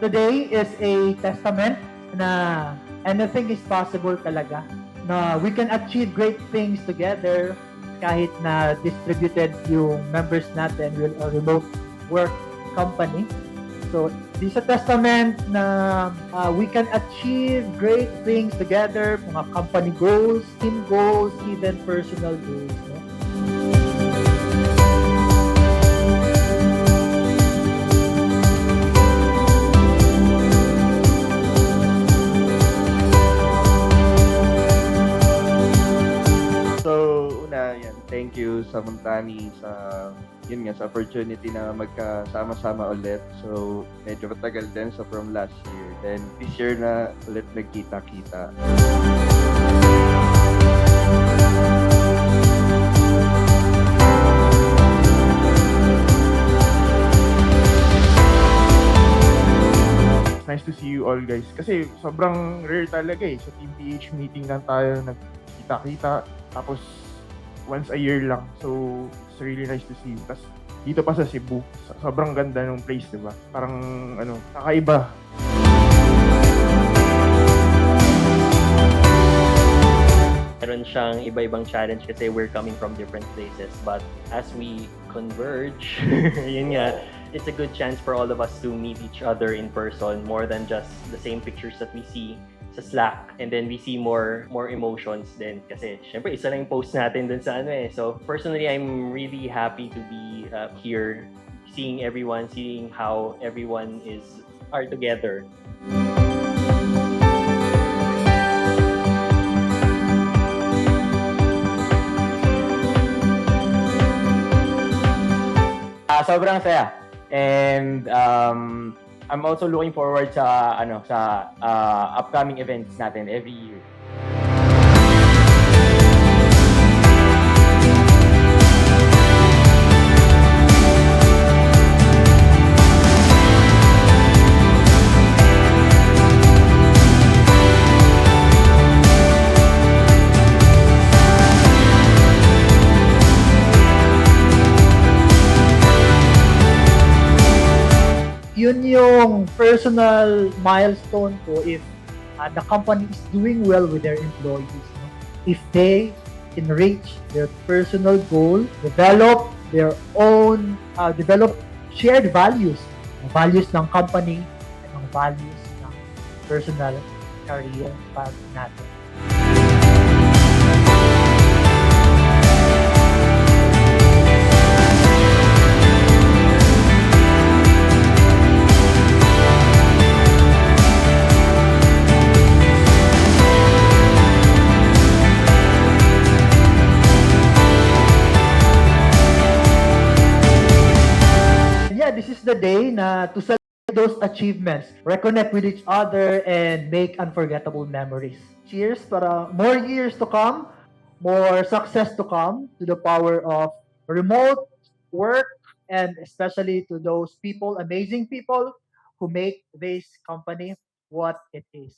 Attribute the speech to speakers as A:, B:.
A: Today is a testament na anything is possible talaga. Na we can achieve great things together kahit na distributed yung members natin with a remote work company. So, this is a testament na we can achieve great things together, mga company goals, team goals, even personal goals. No?
B: So, una, yan, thank you sa Montani sa opportunity na magkasama-sama ulit. So, medyo matagal din from last year. Then, this year na ulit nagkita-kita.
C: Nice to see you all, guys. Kasi sobrang rare talaga eh. Sa Team PH meeting lang tayo nagkita-kita. Tapos once a year lang. So it's really nice to see you. Tapos dito pa sa Cebu, sobrang ganda ng place, di ba? Parang kakaiba.
D: Meron siyang iba-ibang challenge kasi we're coming from different places. But as we converge, yun nga, it's a good chance for all of us to meet each other in person more than just the same pictures that we see sa Slack. And then we see more emotions din. Kasi syempre isa lang yung post natin dun sa So personally, I'm really happy to be here, seeing everyone, seeing how everyone are together.
E: Sobrang saya. And I'm also looking forward sa upcoming events natin every year.
A: Yun yung personal milestone ko if the company is doing well with their employees. No? If they can reach their personal goal, develop their own, develop shared values. Ang values ng company at ang values ng personal career path natin. This is the day na to celebrate those achievements, reconnect with each other, and make unforgettable memories. Cheers para more years to come, more success to come, to the power of remote work, and especially to those people, amazing people, who make this company what it is.